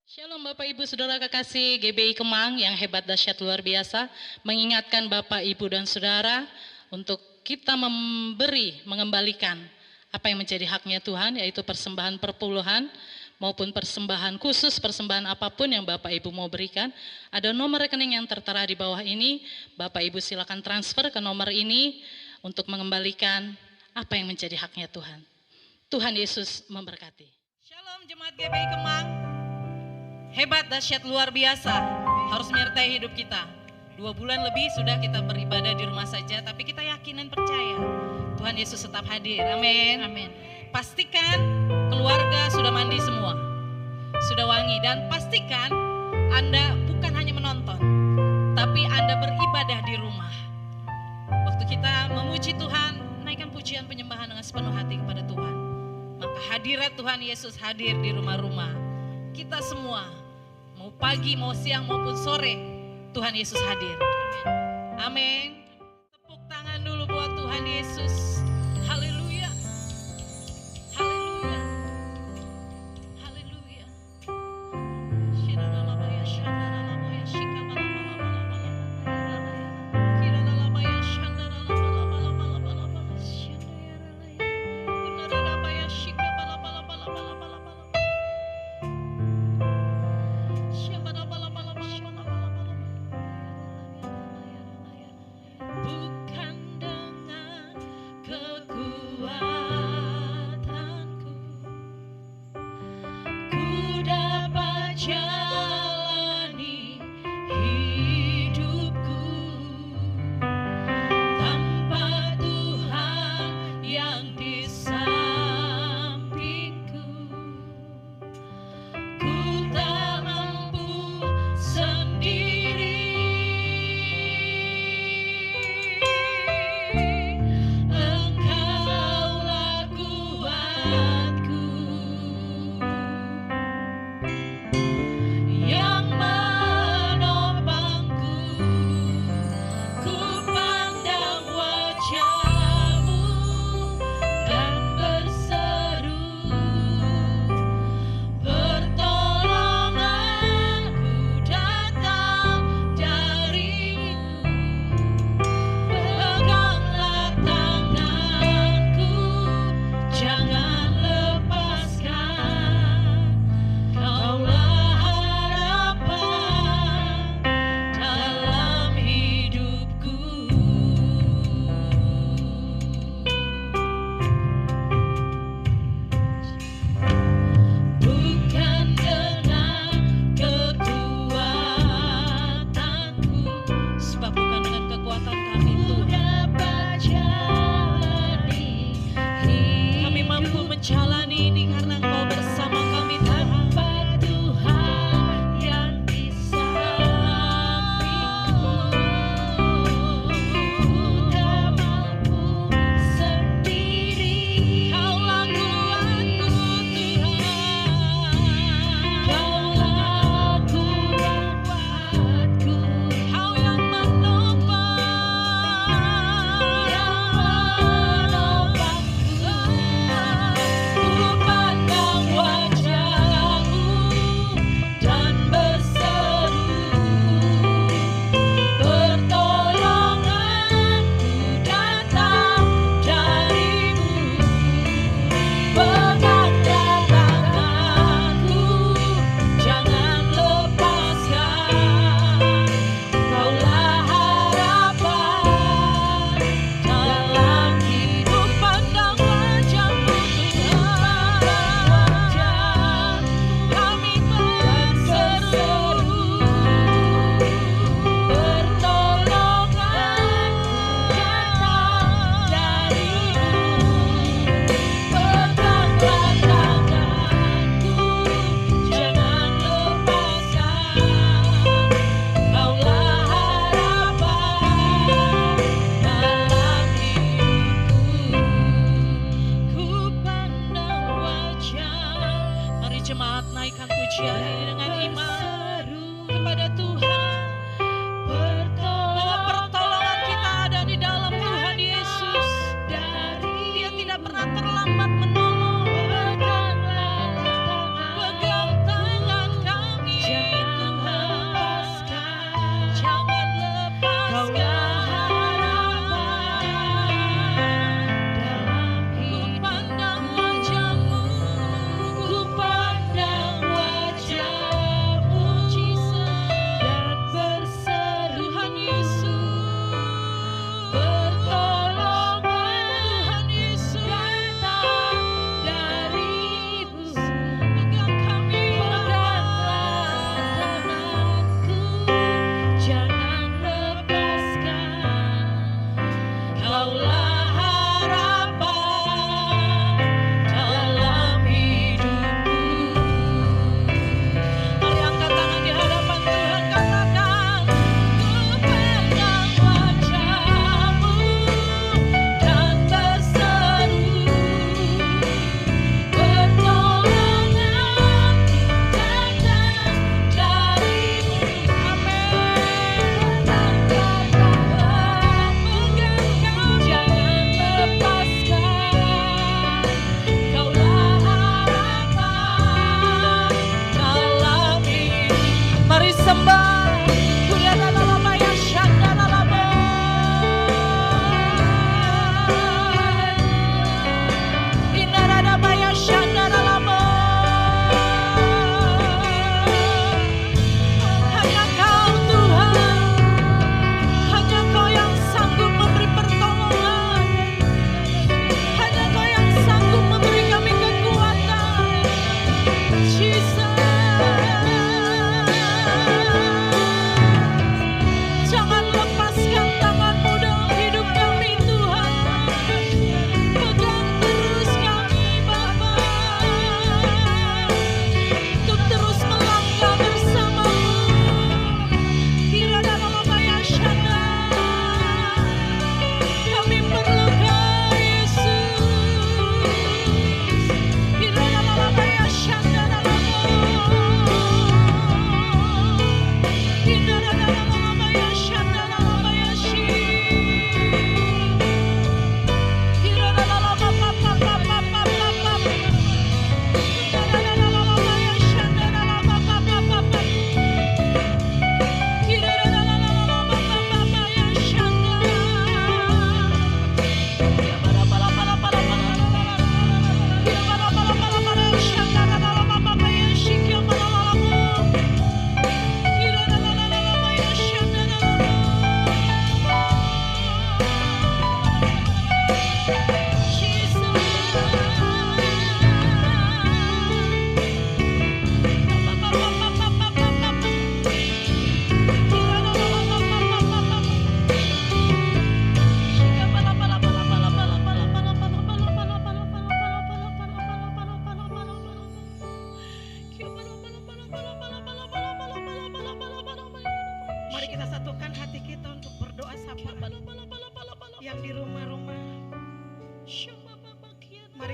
Shalom Bapak Ibu Saudara kekasih GBI Kemang yang hebat dahsyat luar biasa, mengingatkan Bapak Ibu dan Saudara untuk kita mengembalikan apa yang menjadi haknya Tuhan, yaitu persembahan perpuluhan maupun persembahan khusus, persembahan apapun yang Bapak Ibu mau berikan. Ada nomor rekening yang tertera di bawah ini, Bapak Ibu silakan transfer ke nomor ini untuk mengembalikan apa yang menjadi haknya Tuhan. Tuhan Yesus memberkati. Shalom Jemaat GBI Kemang. Hebat, dahsyat, luar biasa, harus menyertai hidup kita. 2 bulan lebih sudah kita beribadah di rumah saja, tapi kita yakin dan percaya Tuhan Yesus tetap hadir. Amin. Amin. Pastikan keluarga sudah mandi semua, sudah wangi, dan pastikan Anda bukan hanya menonton, tapi Anda beribadah di rumah. Waktu kita memuji Tuhan, naikkan pujian penyembahan dengan sepenuh hati kepada Tuhan. Maka hadirat Tuhan Yesus hadir di rumah-rumah kita semua, mau pagi, mau siang, maupun sore, Tuhan Yesus hadir. Amin. Tepuk tangan dulu buat Tuhan Yesus. Haleluya. Haleluya. Haleluya. Bukan dengan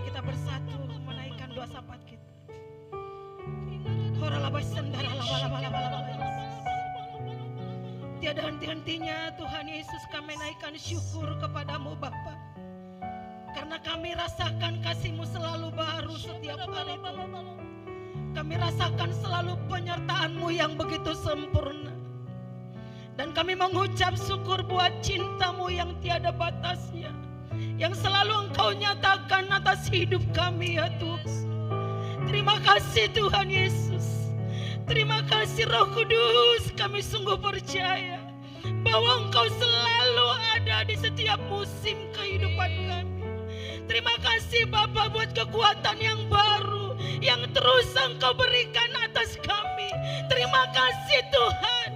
kita bersatu menaikkan doa syafaat kita. Tiada henti-hentinya Tuhan Yesus kami naikkan syukur kepadamu Bapa. Karena kami rasakan kasih-Mu selalu baru setiap hari Tuhan. Kami rasakan selalu penyertaan-Mu yang begitu sempurna. Dan kami mengucap syukur buat cinta-Mu yang tiada batasnya, yang selalu Engkau nyatakan atas hidup kami ya Tuhan. Terima kasih Tuhan Yesus. Terima kasih Roh Kudus. Kami sungguh percaya bahwa Engkau selalu ada di setiap musim kehidupan kami. Terima kasih Bapa buat kekuatan yang baru yang terus Engkau berikan atas kami. Terima kasih Tuhan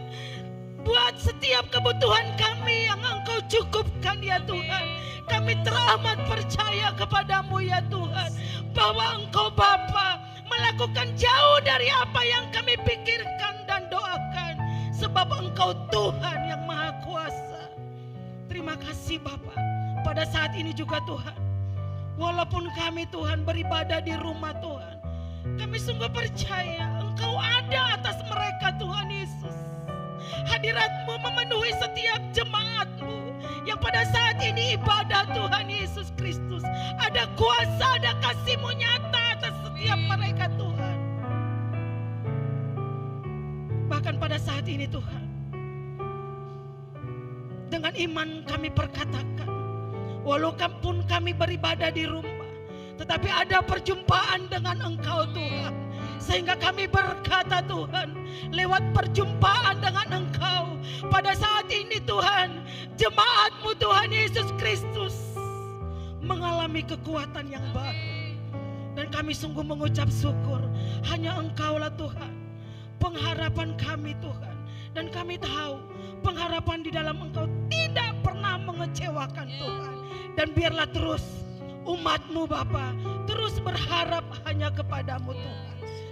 buat setiap kebutuhan kami yang Engkau cukupkan ya Tuhan. Kami teramat percaya kepadamu ya Tuhan, bahwa Engkau Bapa melakukan jauh dari apa yang kami pikirkan dan doakan, sebab Engkau Tuhan yang Maha Kuasa. Terima kasih Bapa. Pada saat ini juga Tuhan, walaupun kami Tuhan beribadah di rumah Tuhan, kami sungguh percaya Engkau ada atas mereka Tuhan Yesus. Hadirat-Mu memenuhi setiap jemaat-Mu yang pada saat ini ibadah Tuhan Yesus Kristus. Ada kuasa, ada kasih-Mu nyata atas setiap mereka Tuhan. Bahkan pada saat ini Tuhan, dengan iman kami perkatakan, walaupun kami beribadah di rumah, tetapi ada perjumpaan dengan Engkau Tuhan. Sehingga kami berkata Tuhan, lewat perjumpaan dengan Engkau, pada saat ini Tuhan, jemaat-Mu Tuhan Yesus Kristus mengalami kekuatan yang baru. Dan kami sungguh mengucap syukur, hanya Engkau-lah Tuhan pengharapan kami Tuhan. Dan kami tahu pengharapan di dalam Engkau tidak pernah mengecewakan Tuhan. Dan biarlah terus umat-Mu Bapa terus berharap hanya kepadamu Tuhan.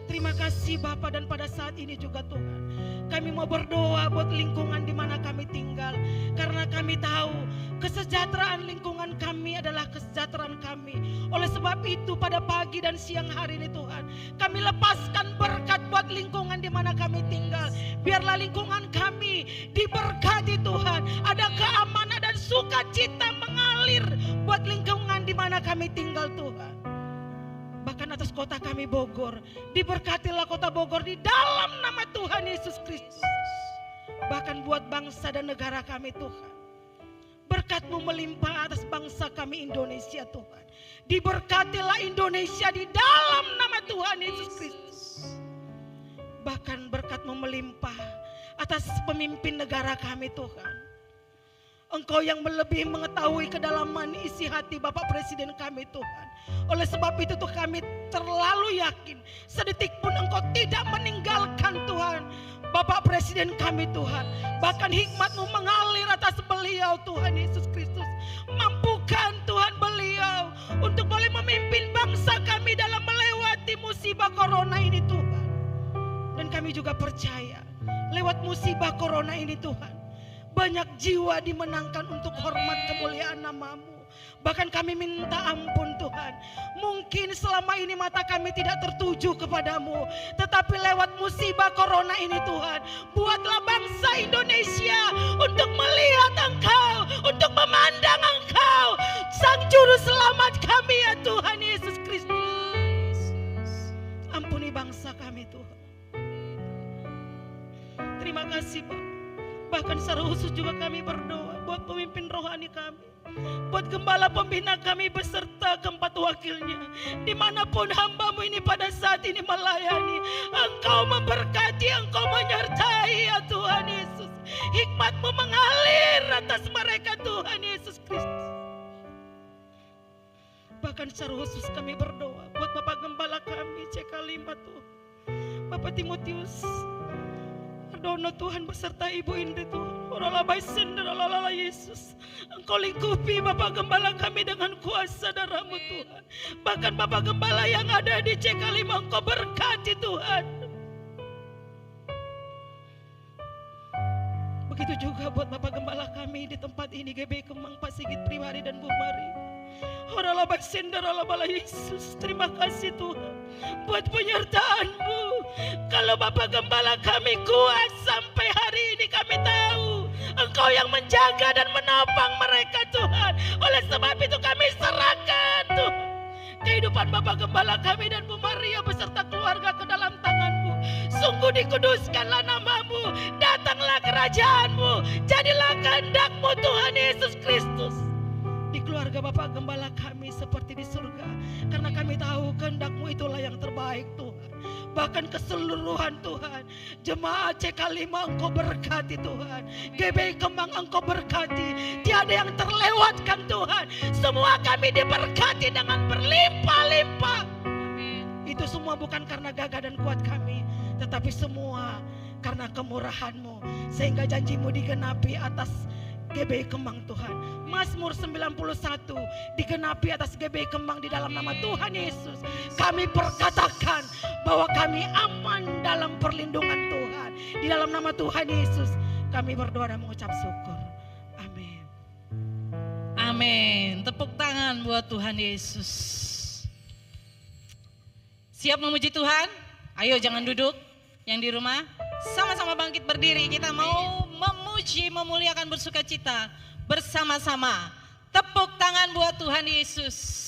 Terima kasih Bapa, dan pada saat ini juga Tuhan, kami mau berdoa buat lingkungan di mana kami tinggal. Karena kami tahu kesejahteraan lingkungan kami adalah kesejahteraan kami. Oleh sebab itu pada pagi dan siang hari ini Tuhan, kami lepaskan berkat buat lingkungan di mana kami tinggal. Biarlah lingkungan kami diberkati Tuhan. Ada keamanan dan sukacita mengalir buat lingkungan di mana kami tinggal Tuhan. Bahkan atas kota kami Bogor, diberkatilah kota Bogor di dalam nama Tuhan Yesus Kristus. Bahkan buat bangsa dan negara kami Tuhan, berkat-Mu melimpah atas bangsa kami Indonesia Tuhan. Diberkatilah Indonesia di dalam nama Tuhan Yesus Kristus. Bahkan berkat-Mu melimpah atas pemimpin negara kami Tuhan. Engkau yang lebih mengetahui kedalaman isi hati Bapak Presiden kami Tuhan. Oleh sebab itu Tuhan, kami terlalu yakin sedetik pun Engkau tidak meninggalkan Tuhan Bapak Presiden kami Tuhan. Bahkan hikmat-Mu mengalir atas beliau Tuhan Yesus Kristus. Mampukan Tuhan beliau untuk boleh memimpin bangsa kami dalam melewati musibah corona ini Tuhan. Dan kami juga percaya lewat musibah corona ini Tuhan, banyak jiwa dimenangkan untuk hormat kemuliaan nama-Mu. Bahkan kami minta ampun Tuhan, mungkin selama ini mata kami tidak tertuju kepadamu, tetapi lewat musibah corona ini Tuhan, buatlah bangsa Indonesia untuk melihat Engkau, untuk memandang Engkau, Sang Juru Selamat kami ya Tuhan Yesus Kristus. Ampuni bangsa kami Tuhan. Terima kasih Pak. Bahkan secara khusus juga kami berdoa buat pemimpin rohani kami, buat gembala pembina kami beserta keempat wakilnya. Dimanapun hamba-Mu ini pada saat ini melayani, Engkau memberkati, Engkau menyertai ya Tuhan Yesus. Hikmat-Mu mengalir atas mereka Tuhan Yesus Kristus. Bahkan secara khusus kami berdoa buat Bapak Gembala kami CK5 Tuhan, Bapak Timotius Dono Tuhan beserta Ibu Indri Tuhan. Oralabai senderalala Yesus, Engkau lingkupi Bapak Gembala kami dengan kuasa darah-Mu Tuhan. Bahkan Bapak Gembala yang ada di CK5 Engkau berkati Tuhan. Begitu juga buat Bapak Gembala kami di tempat ini, GBI Kemang, Pak Sigit Pribadi dan Bu Mari. Yesus, terima kasih Tuhan buat penyertaan-Mu. Kalau Bapak Gembala kami kuat sampai hari ini, kami tahu Engkau yang menjaga dan menopang mereka Tuhan. Oleh sebab itu kami serahkan Tuhan kehidupan Bapak Gembala kami dan Bu Maria beserta keluarga ke dalam tangan-Mu. Sungguh dikuduskanlah nama-Mu, datanglah kerajaan-Mu, jadilah kehendak-Mu Tuhan Yesus Kristus di keluarga Bapak Gembala kami seperti di surga. Karena kami tahu kehendak-Mu itulah yang terbaik Tuhan. Bahkan keseluruhan Tuhan, jemaat CK5 Engkau berkati Tuhan, GBI Kemang Engkau berkati, tiada yang terlewatkan Tuhan. Semua kami diberkati dengan berlimpah-limpah. Itu semua bukan karena gagah dan kuat kami, tetapi semua karena kemurahan-Mu, sehingga janji-Mu digenapi atas GBI Kemang Tuhan. Mazmur 91 digenapi atas GBI Kemang di dalam nama Tuhan Yesus. Kami perkatakan bahwa kami aman dalam perlindungan Tuhan. Di dalam nama Tuhan Yesus kami berdoa dan mengucap syukur. Amin. Amin. Tepuk tangan buat Tuhan Yesus. Siap memuji Tuhan? Ayo jangan duduk. Yang di rumah sama-sama bangkit berdiri. Kita mau memuji, memuliakan, bersuka cita bersama-sama. Tepuk tangan buat Tuhan Yesus.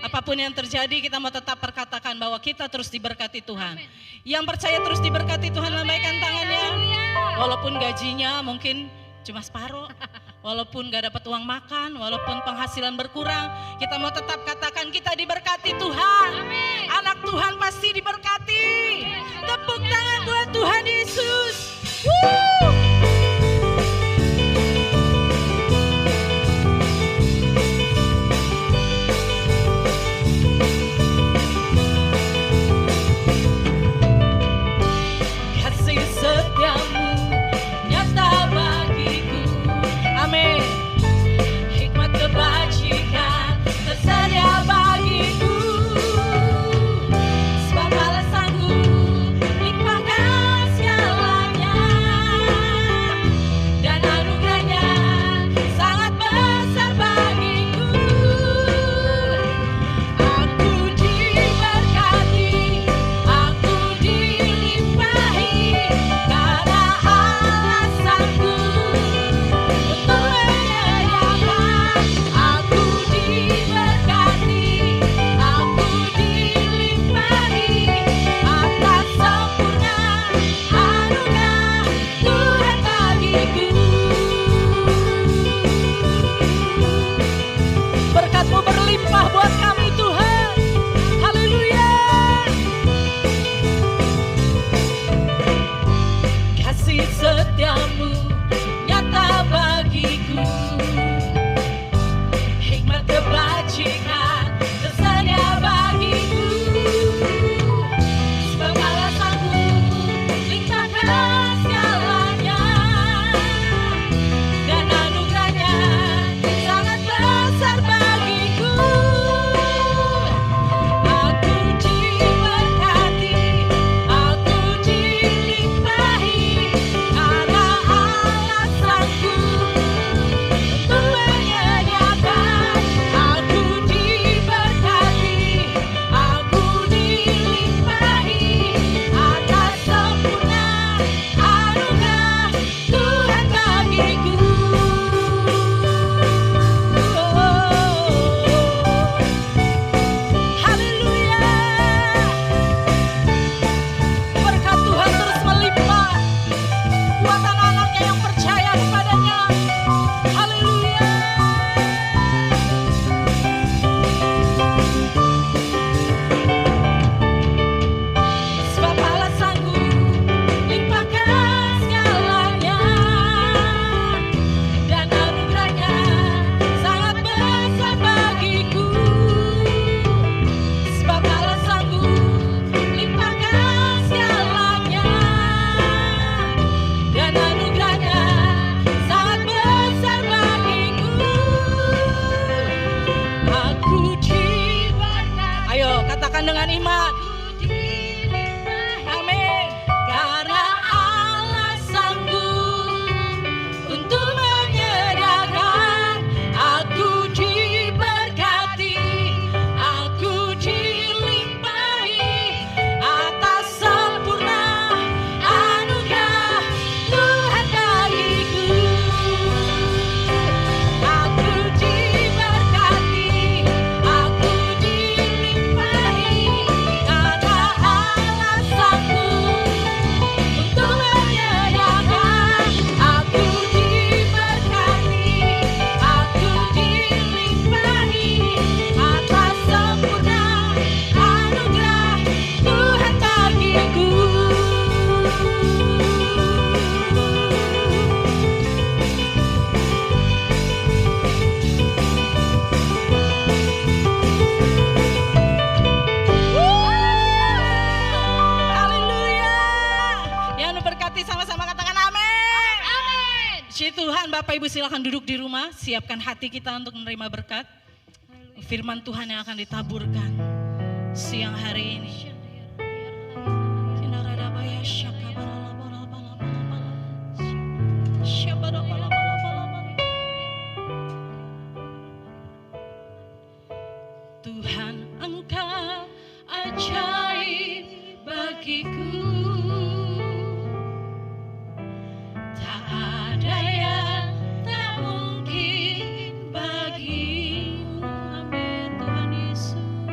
Apapun yang terjadi, kita mau tetap perkatakan bahwa kita terus diberkati Tuhan. Yang percaya terus diberkati Tuhan, lambaikan tangannya. Walaupun gajinya mungkin cuma separuh, walaupun gak dapat uang makan, walaupun penghasilan berkurang, kita mau tetap katakan kita diberkati Tuhan. Anak Tuhan pasti diberkati. Tepuk tangan buat Tuhan Yesus. Kasih setiamu nyata bagiku. Amin. Hikmat kebajikan tersedia bagiku. Sebab alasanku limpahkan segalanya. Dan anugerahnya sangat besar bagiku. Aku diberkati, aku dilimpahi. Karena alasanku untuk menyediakan. Aku diberkati, aku dilimpahi. Atas sempurna anugerah Tuhan bagiku. Berkat-Mu berlimpah buat kami Tuhan. Haleluya. Kasih setiamu nyata bagiku. Hikmat kebajikan tersedia bagiku. Sebab alasanku limpahkan segalanya. Dan anugerahnya sangat besar bagiku. Aku diberkati, aku dilimpahi. Karena alasanku untuk menyediakan. Aku diberkati, aku dilimpahi. Atas sempurna anugerah Tuhan bagiku. Haleluya. Berkat Tuhan terus melimpah buat anak-anaknya yang percaya kepadanya. Haleluya. Sebab alasanku limpahkan segalanya. Dan anugerahnya sangat besar bagiku. Sebab alasanku limpahkan segalanya. Dan anugerahnya sangat besar bagiku. Aku diberkati. Ayo katakan dengan iman. Amin. Karena alasanku untuk menyediakan. Aku diberkati, aku dilimpahi. Atas sempurna anugerah Tuhan bagiku. Aku diberkati, aku dilimpahi. Karena alasanku untuk menyediakan. Aku diberkati, aku dilimpahi. Atas sempurna anugerah Tuhan bagiku. Haleluya. Yang diberkati sama-sama katakan amin. Amin. Puji Tuhan. Bapak Ibu silakan duduk di rumah. Siapkan hati kita untuk menerima berkat. Firman Tuhan yang akan ditaburkan siang hari ini. Tuhan, Engkau ajaib bagiku. Tak ada yang tak mungkin bagimu. Amin Tuhan Yesus.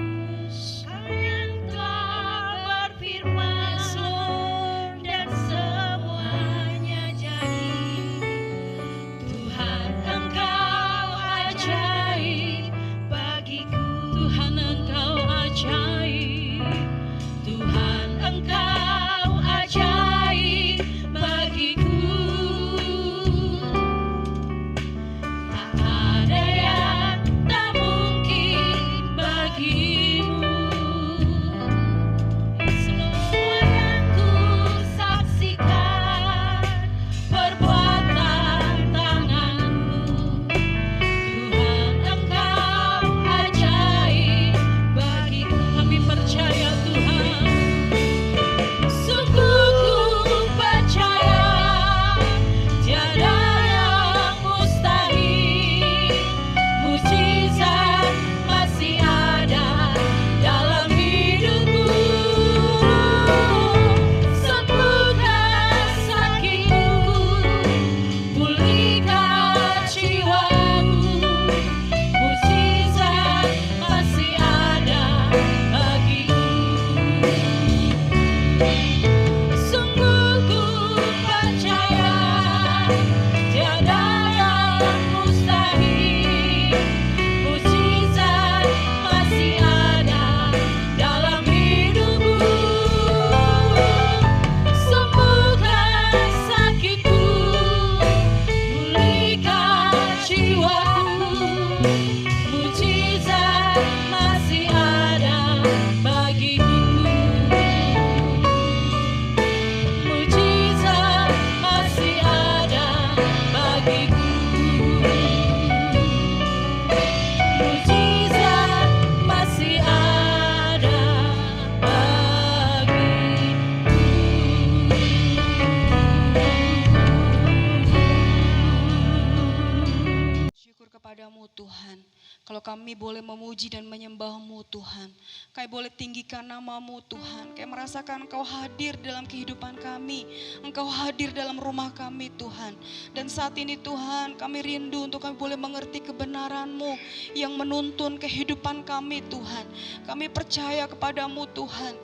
kami boleh memuji dan menyembah-Mu Tuhan. Kami boleh tinggikan nama-Mu Tuhan. Kami merasakan Engkau hadir dalam kehidupan kami. Engkau hadir dalam rumah kami Tuhan. Dan saat ini Tuhan, kami rindu untuk kami boleh mengerti kebenaran-Mu yang menuntun kehidupan kami Tuhan. Kami percaya kepada-Mu Tuhan.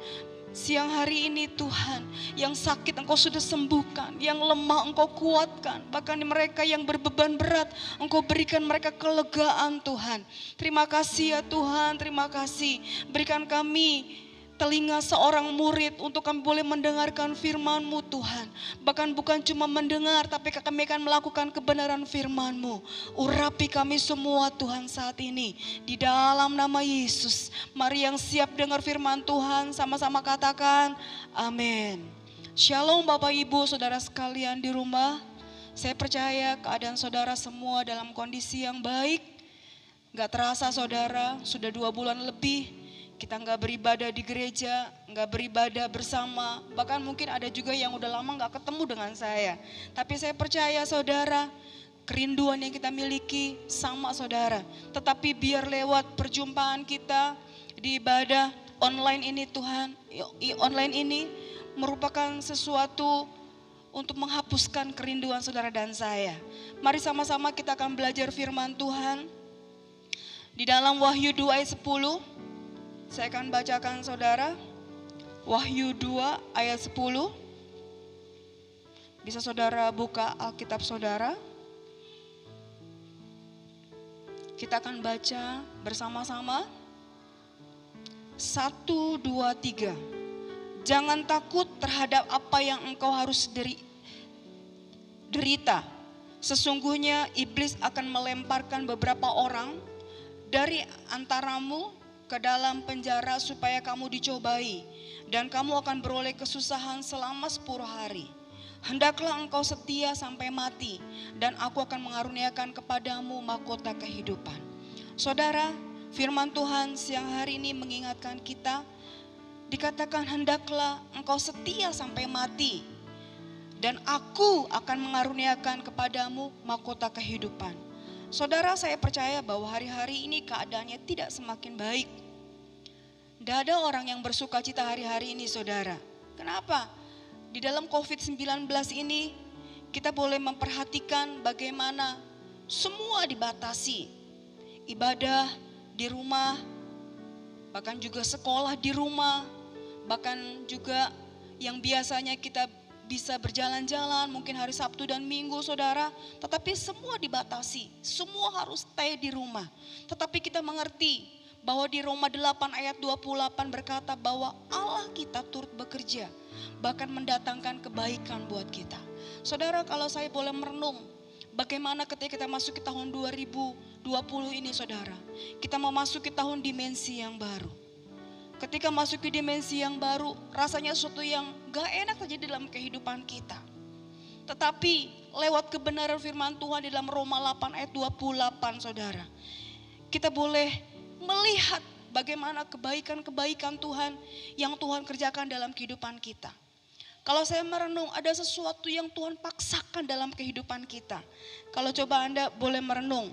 Siang hari ini Tuhan, yang sakit Engkau sudah sembuhkan, yang lemah Engkau kuatkan, bahkan mereka yang berbeban berat Engkau berikan mereka kelegaan Tuhan. Terima kasih ya Tuhan, terima kasih. Berikan kami telinga seorang murid untuk kami boleh mendengarkan firman-Mu Tuhan. Bahkan bukan cuma mendengar, tapi kami akan melakukan kebenaran firman-Mu. Urapi kami semua Tuhan saat ini. Di dalam nama Yesus. Mari yang siap dengar firman Tuhan sama-sama katakan amin. Shalom Bapak Ibu Saudara sekalian di rumah. Saya percaya keadaan saudara semua dalam kondisi yang baik. Gak terasa saudara, sudah 2 bulan lebih kita nggak beribadah di gereja, nggak beribadah bersama. Bahkan mungkin ada juga yang udah lama nggak ketemu dengan saya. Tapi saya percaya saudara, kerinduan yang kita miliki sama saudara. Tetapi biar lewat perjumpaan kita di ibadah online ini Tuhan, online ini merupakan sesuatu untuk menghapuskan kerinduan saudara dan saya. Mari sama-sama kita akan belajar firman Tuhan. Di dalam Wahyu 2 ayat 10. Saya akan bacakan saudara, Wahyu 2 ayat 10. Bisa saudara buka Alkitab saudara. Kita akan baca bersama-sama. 1, 2, 3. Jangan takut terhadap apa yang engkau harus derita. Sesungguhnya iblis akan melemparkan beberapa orang dari antaramu ke dalam penjara supaya kamu dicobai, dan kamu akan beroleh kesusahan selama 10 hari. Hendaklah engkau setia sampai mati, dan aku akan mengaruniakan kepadamu mahkota kehidupan. Saudara, firman Tuhan siang hari ini mengingatkan kita, dikatakan hendaklah engkau setia sampai mati, dan aku akan mengaruniakan kepadamu mahkota kehidupan. Saudara, saya percaya bahwa hari-hari ini keadaannya tidak semakin baik. Tidak ada orang yang bersuka cita hari-hari ini saudara. Kenapa? Di dalam COVID-19 ini kita boleh memperhatikan bagaimana semua dibatasi. Ibadah di rumah, bahkan juga sekolah di rumah, bahkan juga yang biasanya kita bisa berjalan-jalan mungkin hari Sabtu dan Minggu saudara, tetapi semua dibatasi, semua harus stay di rumah. Tetapi kita mengerti bahwa di Roma 8 ayat 28 berkata bahwa Allah kita turut bekerja, bahkan mendatangkan kebaikan buat kita. Saudara, kalau saya boleh merenung, bagaimana ketika kita masuk ke tahun 2020 ini saudara, kita mau masuk ke tahun dimensi yang baru. Ketika masuk ke dimensi yang baru, rasanya sesuatu yang gak enak terjadi dalam kehidupan kita. Tetapi lewat kebenaran firman Tuhan di dalam Roma 8 ayat 28 saudara, kita boleh melihat bagaimana kebaikan-kebaikan Tuhan yang Tuhan kerjakan dalam kehidupan kita. Kalau saya merenung, ada sesuatu yang Tuhan paksakan dalam kehidupan kita. Kalau coba Anda boleh merenung,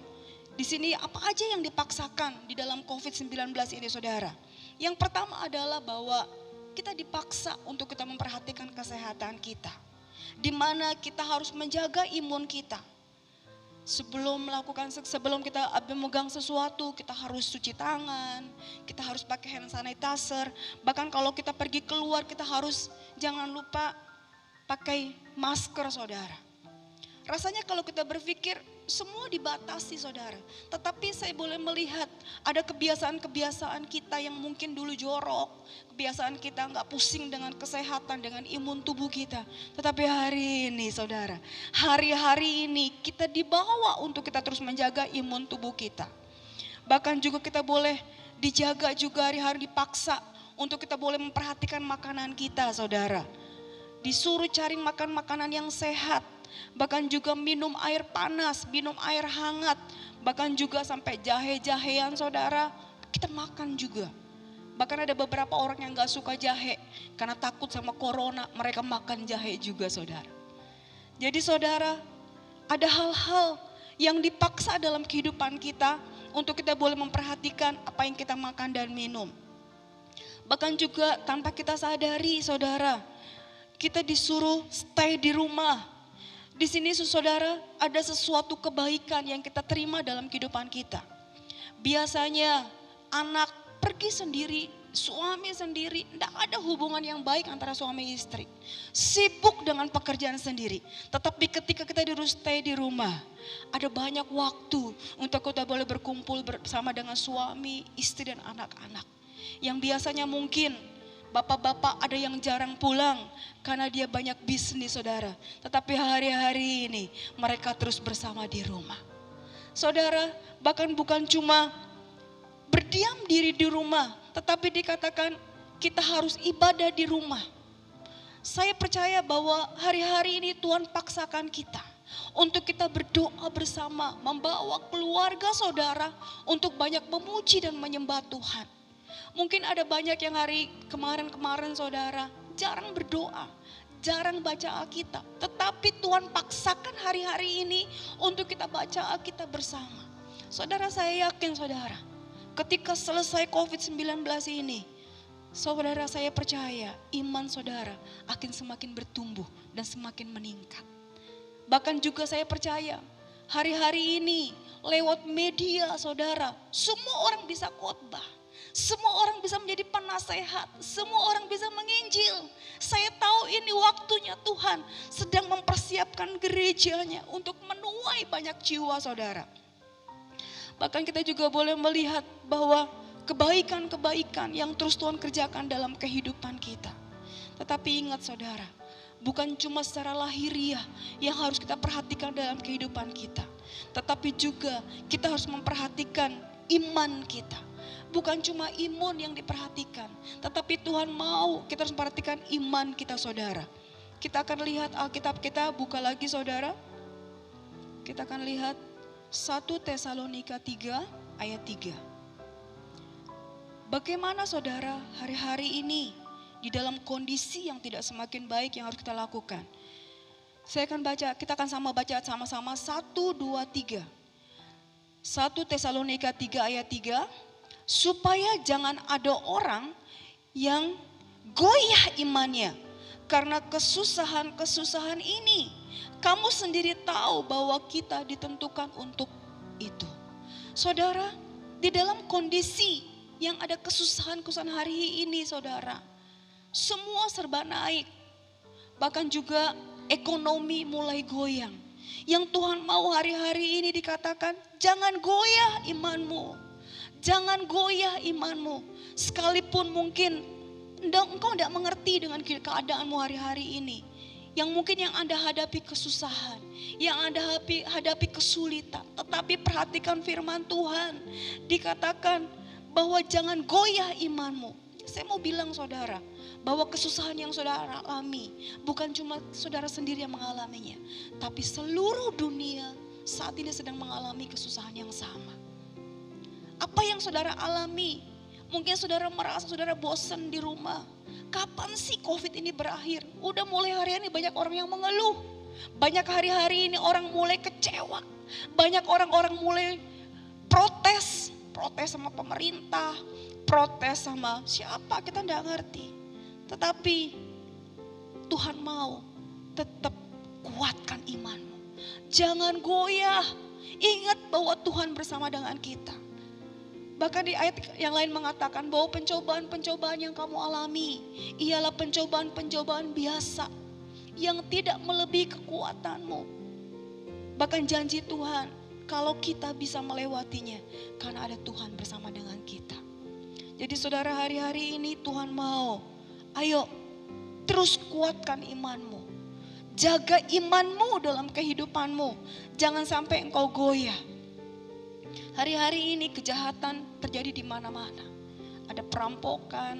di sini apa aja yang dipaksakan di dalam COVID-19 ini saudara. Yang pertama adalah bahwa kita dipaksa untuk kita memperhatikan kesehatan kita. Di mana kita harus menjaga imun kita. Sebelum kita memegang sesuatu, kita harus cuci tangan, kita harus pakai hand sanitizer. Bahkan kalau kita pergi keluar, kita harus jangan lupa pakai masker saudara. Rasanya kalau kita berpikir semua dibatasi saudara. Tetapi saya boleh melihat ada kebiasaan-kebiasaan kita yang mungkin dulu jorok. Kebiasaan kita gak pusing dengan kesehatan, dengan imun tubuh kita. Tetapi hari ini saudara, hari-hari ini kita dibawa untuk kita terus menjaga imun tubuh kita. Bahkan juga kita boleh dijaga juga hari-hari dipaksa untuk kita boleh memperhatikan makanan kita saudara. Disuruh cari makan makanan yang sehat. Bahkan juga minum air panas, minum air hangat. Bahkan juga sampai jahe-jahean saudara, kita makan juga. Bahkan ada beberapa orang yang gak suka jahe, karena takut sama corona, mereka makan jahe juga saudara. Jadi saudara, ada hal-hal yang dipaksa dalam kehidupan kita untuk kita boleh memperhatikan apa yang kita makan dan minum. Bahkan juga tanpa kita sadari saudara, kita disuruh stay di rumah. Di sini saudara ada sesuatu kebaikan yang kita terima dalam kehidupan kita. Biasanya anak pergi sendiri, suami sendiri, tidak ada hubungan yang baik antara suami istri. Sibuk dengan pekerjaan sendiri. Tetapi ketika kita disuruh stay di rumah, ada banyak waktu untuk kita boleh berkumpul bersama dengan suami, istri dan anak-anak. Yang biasanya mungkin bapak-bapak ada yang jarang pulang karena dia banyak bisnis saudara. Tetapi hari-hari ini mereka terus bersama di rumah. Saudara, bahkan bukan cuma berdiam diri di rumah, tetapi dikatakan kita harus ibadah di rumah. Saya percaya bahwa hari-hari ini Tuhan paksakan kita untuk kita berdoa bersama, membawa keluarga saudara untuk banyak memuji dan menyembah Tuhan. Mungkin ada banyak yang hari kemarin-kemarin saudara jarang berdoa, jarang baca Alkitab. Tetapi Tuhan paksakan hari-hari ini untuk kita baca Alkitab bersama. Saudara, saya yakin saudara, ketika selesai COVID-19 ini, saudara, saya percaya iman saudara akan semakin bertumbuh dan semakin meningkat. Bahkan juga saya percaya hari-hari ini lewat media saudara, semua orang bisa khotbah. Semua orang bisa menjadi penasehat, semua orang bisa menginjil. Saya tahu ini waktunya Tuhan sedang mempersiapkan gerejanya untuk menuai banyak jiwa saudara. Bahkan kita juga boleh melihat bahwa kebaikan-kebaikan yang terus Tuhan kerjakan dalam kehidupan kita. Tetapi ingat saudara, bukan cuma secara lahiriah yang harus kita perhatikan dalam kehidupan kita. Tetapi juga kita harus memperhatikan iman kita. Bukan cuma imun yang diperhatikan, tetapi Tuhan mau kita harus memperhatikan iman kita saudara. Kita akan lihat Alkitab kita, buka lagi saudara. Kita akan lihat 1 Tesalonika 3 ayat 3. Bagaimana saudara hari-hari ini di dalam kondisi yang tidak semakin baik yang harus kita lakukan. Saya akan baca, kita akan sama-sama 1, 2, 3. 1 Tesalonika 3 ayat 3. Supaya jangan ada orang yang goyah imannya karena kesusahan-kesusahan ini. Kamu sendiri tahu bahwa kita ditentukan untuk itu. Saudara, di dalam kondisi yang ada kesusahan-kesusahan hari ini saudara, semua serba naik. Bahkan juga ekonomi mulai goyang. Yang Tuhan mau hari-hari ini dikatakan, jangan goyah imanmu. Jangan goyah imanmu. Sekalipun mungkin engkau tidak mengerti dengan keadaanmu hari-hari ini. Yang mungkin yang Anda hadapi kesusahan. Yang Anda hadapi kesulitan. Tetapi perhatikan firman Tuhan. Dikatakan bahwa jangan goyah imanmu. Saya mau bilang saudara, bahwa kesusahan yang saudara alami bukan cuma saudara sendiri yang mengalaminya. Tapi seluruh dunia saat ini sedang mengalami kesusahan yang sama. Apa yang saudara alami? Mungkin saudara merasa saudara bosan di rumah. Kapan sih COVID ini berakhir? Udah mulai hari-hari banyak orang yang mengeluh. Banyak hari-hari ini orang mulai kecewa. Banyak orang-orang mulai protes. Protes sama pemerintah. Protes sama siapa kita tidak ngerti. Tetapi Tuhan mau tetap kuatkan imanmu. Jangan goyah. Ingat bahwa Tuhan bersama dengan kita. Bahkan di ayat yang lain mengatakan bahwa pencobaan-pencobaan yang kamu alami ialah pencobaan-pencobaan biasa yang tidak melebihi kekuatanmu. Bahkan janji Tuhan kalau kita bisa melewatinya karena ada Tuhan bersama dengan kita. Jadi saudara, hari-hari ini Tuhan mau, ayo terus kuatkan imanmu. Jaga imanmu dalam kehidupanmu. Jangan sampai engkau goyah. Hari-hari ini kejahatan terjadi di mana-mana. Ada perampokan,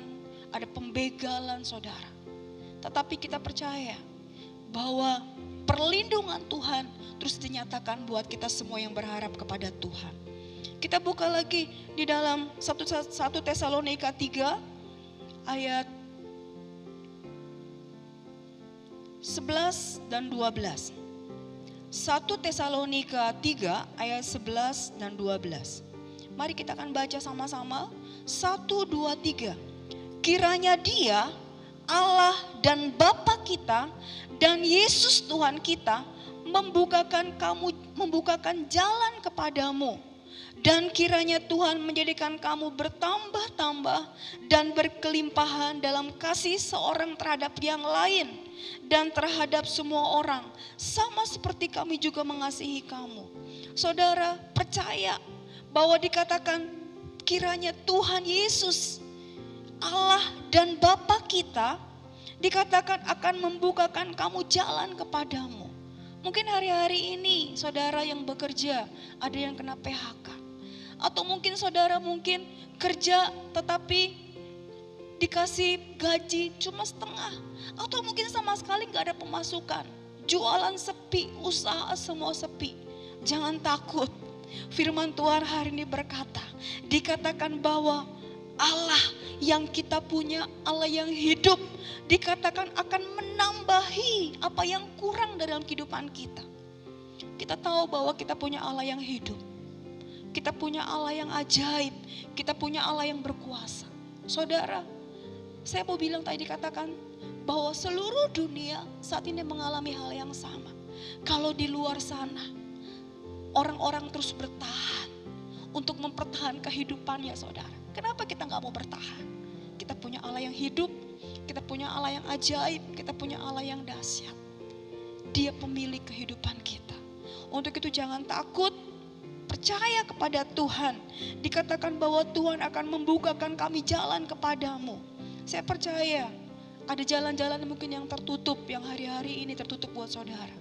ada pembegalan saudara. Tetapi kita percaya bahwa perlindungan Tuhan terus dinyatakan buat kita semua yang berharap kepada Tuhan. Kita buka lagi di dalam 1 Tesalonika 3 ayat 11 dan 12. 1 Tesalonika 3 ayat 11 dan 12. Mari kita akan baca sama-sama. 1, 2, 3. Kiranya Dia, Allah dan Bapa kita, dan Yesus Tuhan kita membukakan jalan kepadamu. Dan kiranya Tuhan menjadikan kamu bertambah-tambah dan berkelimpahan dalam kasih seorang terhadap yang lain dan terhadap semua orang, sama seperti kami juga mengasihi kamu. Saudara percaya bahwa dikatakan kiranya Tuhan Yesus, Allah dan Bapa kita, dikatakan akan membukakan kamu jalan kepadamu. Mungkin hari-hari ini saudara yang bekerja ada yang kena PHK. Atau mungkin saudara kerja tetapi dikasih gaji cuma setengah. Atau mungkin sama sekali gak ada pemasukan. Jualan sepi, usaha semua sepi. Jangan takut. Firman Tuhan hari ini berkata, dikatakan bahwa Allah yang kita punya, Allah yang hidup, dikatakan akan menambahi apa yang kurang dalam kehidupan kita. Kita tahu bahwa kita punya Allah yang hidup. Kita punya Allah yang ajaib. Kita punya Allah yang berkuasa. Saudara, saya mau bilang tadi dikatakan bahwa seluruh dunia saat ini mengalami hal yang sama. Kalau di luar sana, orang-orang terus bertahan untuk mempertahankan kehidupannya, saudara. Kenapa kita gak mau bertahan? Kita punya Allah yang hidup, kita punya Allah yang ajaib, kita punya Allah yang dahsyat. Dia pemilik kehidupan kita. Untuk itu jangan takut, percaya kepada Tuhan. Dikatakan bahwa Tuhan akan membukakan kami jalan kepadamu. Saya percaya ada jalan-jalan mungkin yang tertutup, yang hari-hari ini tertutup buat saudara.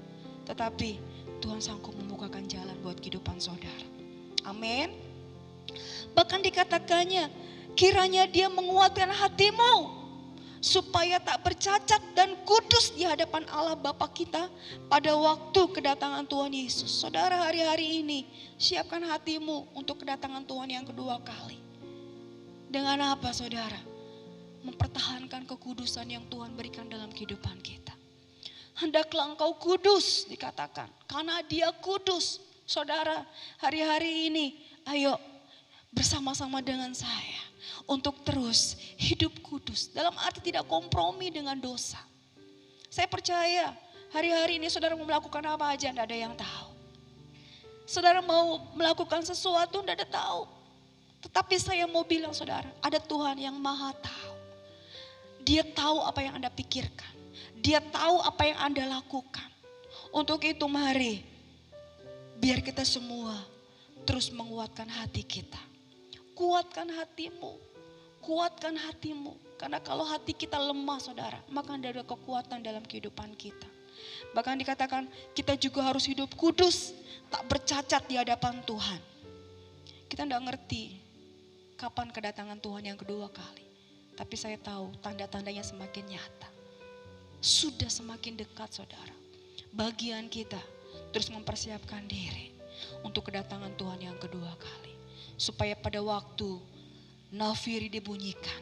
Tetapi Tuhan sanggup membukakan jalan buat kehidupan saudara. Amin. Bahkan dikatakannya, kiranya Dia menguatkan hatimu supaya tak bercacat dan kudus di hadapan Allah Bapa kita pada waktu kedatangan Tuhan Yesus. Saudara, hari-hari ini siapkan hatimu untuk kedatangan Tuhan yang kedua kali. Dengan apa, saudara? Mempertahankan kekudusan yang Tuhan berikan dalam kehidupan kita. Hendaklah engkau kudus, dikatakan, karena Dia kudus. Saudara, hari-hari ini ayo bersama-sama dengan saya untuk terus hidup kudus, dalam arti tidak kompromi dengan dosa. Saya percaya hari-hari ini saudara mau melakukan apa aja tidak ada yang tahu. Saudara mau melakukan sesuatu tidak ada tahu. Tetapi saya mau bilang saudara, ada Tuhan yang maha tahu. Dia tahu apa yang Anda pikirkan. Dia tahu apa yang Anda lakukan. Untuk itu mari, biar kita semua terus menguatkan hati kita. Kuatkan hatimu. Kuatkan hatimu. Karena kalau hati kita lemah saudara, maka tidak ada kekuatan dalam kehidupan kita. Bahkan dikatakan kita juga harus hidup kudus, tak bercacat di hadapan Tuhan. Kita tidak ngerti kapan kedatangan Tuhan yang kedua kali. Tapi saya tahu tanda-tandanya semakin nyata. Sudah semakin dekat saudara. Bagian kita terus mempersiapkan diri untuk kedatangan Tuhan yang kedua kali. Supaya pada waktu nafiri dibunyikan,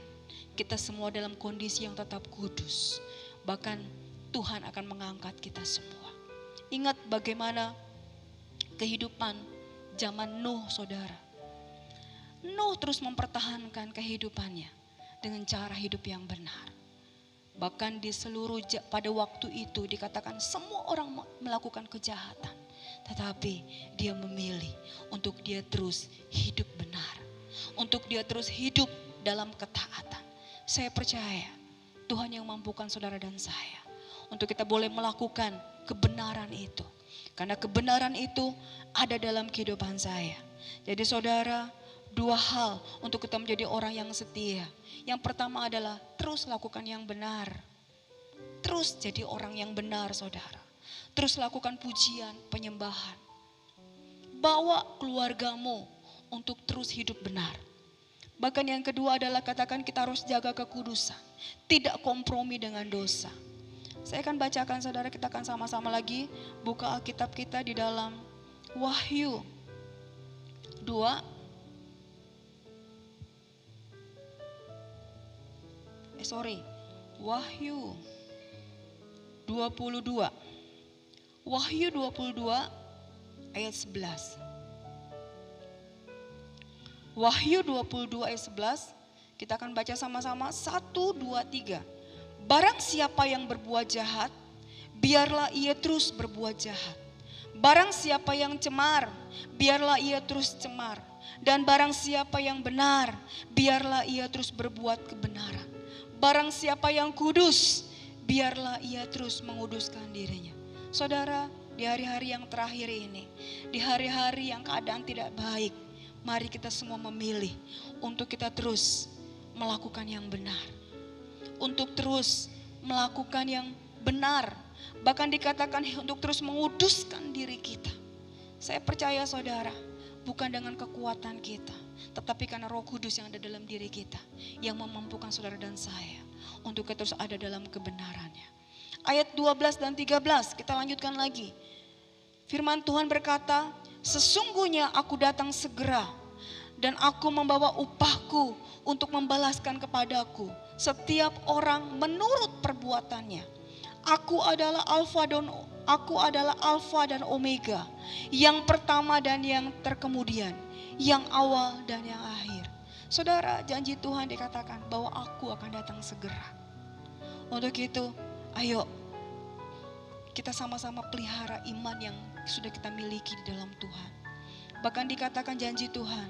kita semua dalam kondisi yang tetap kudus. Bahkan Tuhan akan mengangkat kita semua. Ingat bagaimana kehidupan zaman Nuh saudara. Nuh terus mempertahankan kehidupannya dengan cara hidup yang benar. Bahkan di seluruh pada waktu itu dikatakan semua orang melakukan kejahatan. Tetapi dia memilih untuk dia terus hidup benar. Untuk dia terus hidup dalam ketaatan. Saya percaya Tuhan yang mampukan saudara dan saya. Untuk kita boleh melakukan kebenaran itu. Karena kebenaran itu ada dalam kehidupan saya. Jadi saudara, dua hal untuk kita menjadi orang yang setia. Yang pertama adalah terus lakukan yang benar. Terus jadi orang yang benar saudara. Terus lakukan pujian, penyembahan. Bawa keluargamu untuk terus hidup benar. Bahkan yang kedua adalah katakan kita harus jaga kekudusan. Tidak kompromi dengan dosa. Saya akan bacakan saudara, kita akan sama-sama lagi buka Alkitab kita di dalam Wahyu 2. Wahyu 22. Wahyu 22 ayat 11. Wahyu 22 ayat 11, kita akan baca sama-sama 1, 2, 3. Barang siapa yang berbuat jahat, biarlah ia terus berbuat jahat. Barang siapa yang cemar, biarlah ia terus cemar. Dan barang siapa yang benar, biarlah ia terus berbuat kebenaran. Barang siapa yang kudus, biarlah ia terus menguduskan dirinya. Saudara, di hari-hari yang terakhir ini, di hari-hari yang keadaan tidak baik, mari kita semua memilih untuk kita terus melakukan yang benar. Untuk terus melakukan yang benar. Bahkan dikatakan untuk terus menguduskan diri kita. Saya percaya saudara, bukan dengan kekuatan kita, tetapi karena Roh Kudus yang ada dalam diri kita, yang memampukan saudara dan saya untuk kita terus ada dalam kebenarannya. Ayat 12 dan 13, kita lanjutkan lagi. Firman Tuhan berkata, sesungguhnya aku datang segera dan aku membawa upahku untuk membalaskan kepadaku setiap orang menurut perbuatannya. Aku adalah Alfa dan Omega, yang pertama dan yang terkemudian, yang awal dan yang akhir. Saudara, janji Tuhan dikatakan bahwa aku akan datang segera. Untuk itu, ayo kita sama-sama pelihara iman yang sudah kita miliki di dalam Tuhan. Bahkan dikatakan janji Tuhan,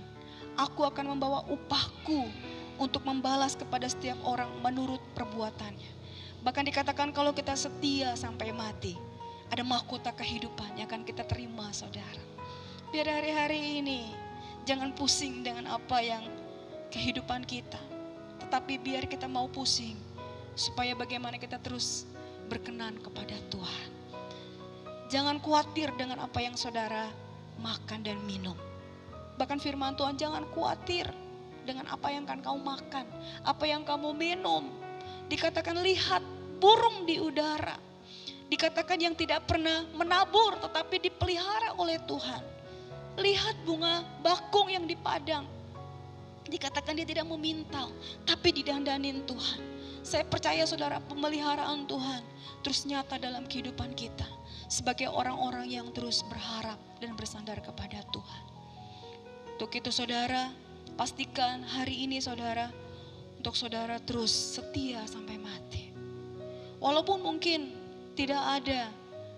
aku akan membawa upahku untuk membalas kepada setiap orang menurut perbuatannya. Bahkan dikatakan kalau kita setia sampai mati, ada mahkota kehidupan yang akan kita terima saudara. Biar hari-hari ini jangan pusing dengan apa yang kehidupan kita, tetapi biar kita mau pusing supaya bagaimana kita terus berkenan kepada Tuhan. Jangan khawatir dengan apa yang saudara makan dan minum. Bahkan firman Tuhan, jangan khawatir dengan apa yang akan kau makan, apa yang kamu minum. Dikatakan lihat burung di udara. Dikatakan yang tidak pernah menabur tetapi dipelihara oleh Tuhan. Lihat bunga bakung yang di padang. Dikatakan dia tidak memintal tapi didandanin Tuhan. Saya percaya saudara, pemeliharaan Tuhan terus nyata dalam kehidupan kita. Sebagai orang-orang yang terus berharap dan bersandar kepada Tuhan. Untuk itu saudara, pastikan hari ini saudara, untuk saudara terus setia sampai mati. Walaupun mungkin tidak ada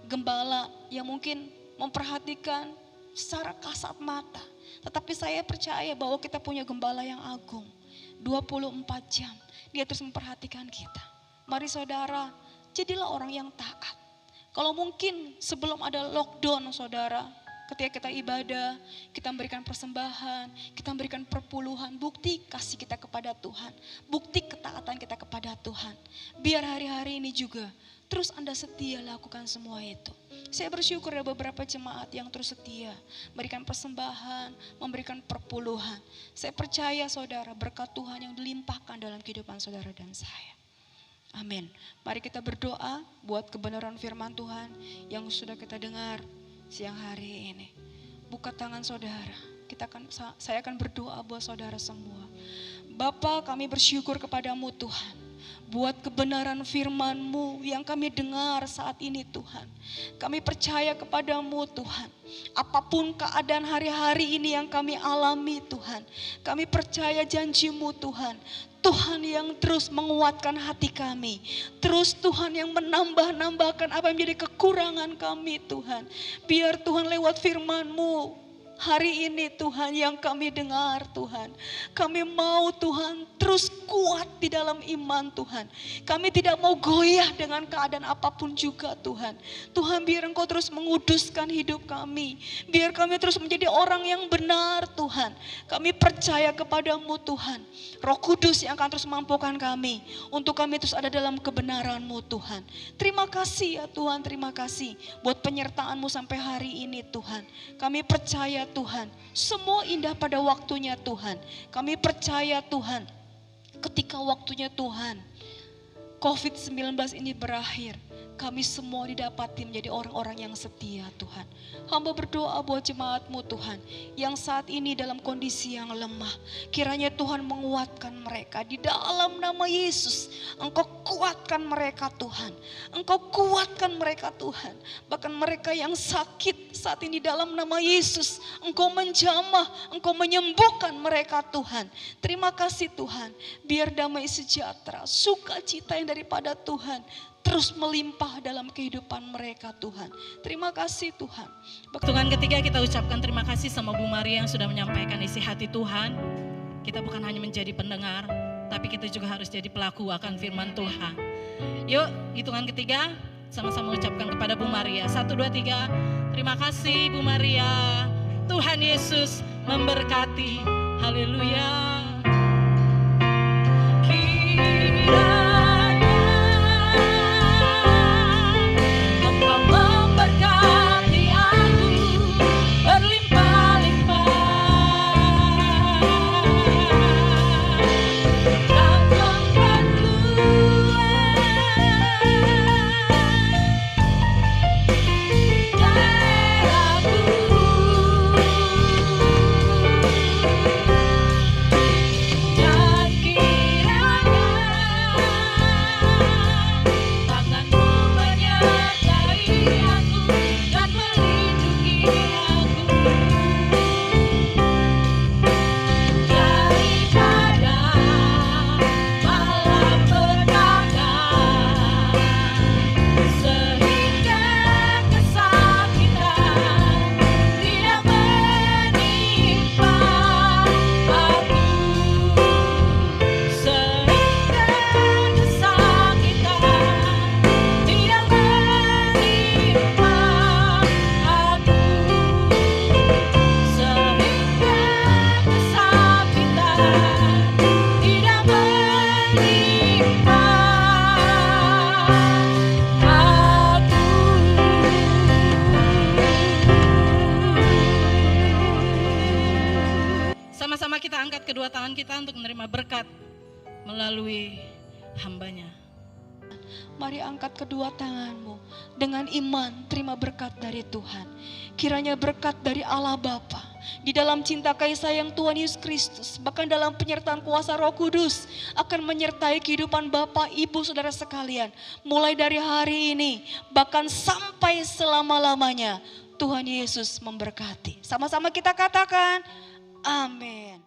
gembala yang mungkin memperhatikan secara kasat mata. Tetapi saya percaya bahwa kita punya gembala yang agung. 24 jam dia terus memperhatikan kita. Mari saudara, jadilah orang yang taat. Kalau mungkin sebelum ada lockdown saudara, ketika kita ibadah, kita memberikan persembahan, kita memberikan perpuluhan, bukti kasih kita kepada Tuhan, bukti ketaatan kita kepada Tuhan. Biar hari-hari ini juga terus Anda setia lakukan semua itu. Saya bersyukur ada beberapa jemaat yang terus setia, memberikan persembahan, memberikan perpuluhan. Saya percaya saudara, berkat Tuhan yang dilimpahkan dalam kehidupan saudara dan saya. Amin. Mari kita berdoa buat kebenaran firman Tuhan yang sudah kita dengar siang hari ini. Buka tangan saudara. Saya akan berdoa buat saudara semua. Bapa, kami bersyukur kepadamu Tuhan. Buat kebenaran firman-Mu yang kami dengar saat ini Tuhan. Kami percaya kepadamu Tuhan. Apapun keadaan hari-hari ini yang kami alami Tuhan. Kami percaya janji-Mu Tuhan. Tuhan yang terus menguatkan hati kami. Terus Tuhan yang menambah-nambahkan apa yang menjadi kekurangan kami Tuhan. Biar Tuhan lewat firman-Mu hari ini Tuhan yang kami dengar Tuhan. Kami mau Tuhan terus kuat di dalam iman Tuhan. Kami tidak mau goyah dengan keadaan apapun juga Tuhan. Tuhan biar Engkau terus menguduskan hidup kami. Biar kami terus menjadi orang yang benar Tuhan. Kami percaya kepadamu Tuhan. Roh Kudus yang akan terus mampukan kami. Untuk kami terus ada dalam kebenaran-Mu Tuhan. Terima kasih ya Tuhan, terima kasih. Buat penyertaan-Mu sampai hari ini Tuhan. Kami percaya Tuhan, semua indah pada waktunya Tuhan. Kami percaya Tuhan, ketika waktunya Tuhan, COVID-19 ini berakhir, kami semua didapati menjadi orang-orang yang setia Tuhan. Hamba berdoa buat jemaat-Mu Tuhan, yang saat ini dalam kondisi yang lemah. Kiranya Tuhan menguatkan mereka di dalam nama Yesus. Engkau kuatkan mereka Tuhan. Engkau kuatkan mereka Tuhan. Bahkan mereka yang sakit saat ini dalam nama Yesus, Engkau menjamah, Engkau menyembuhkan mereka Tuhan. Terima kasih Tuhan, biar damai sejahtera, sukacita yang daripada Tuhan terus melimpah dalam kehidupan mereka Tuhan. Terima kasih Tuhan. Tuhan, ketiga kita ucapkan terima kasih sama Bu Maria yang sudah menyampaikan isi hati Tuhan. Kita bukan hanya menjadi pendengar, tapi kita juga harus jadi pelaku akan firman Tuhan. Yuk, hitungan ketiga sama-sama ucapkan kepada Bu Maria. 1, 2, 3. Terima kasih Bu Maria. Tuhan Yesus memberkati. Haleluya. Sama-sama kita angkat kedua tangan kita untuk menerima berkat melalui hambanya. Mari angkat kedua tanganmu dengan iman, terima berkat dari Tuhan. Kiranya berkat dari Allah Bapa, di dalam cinta kasih sayang Tuhan Yesus Kristus, bahkan dalam penyertaan kuasa Roh Kudus akan menyertai kehidupan Bapak, Ibu, Saudara sekalian. Mulai dari hari ini, bahkan sampai selama-lamanya, Tuhan Yesus memberkati. Sama-sama kita katakan, amin.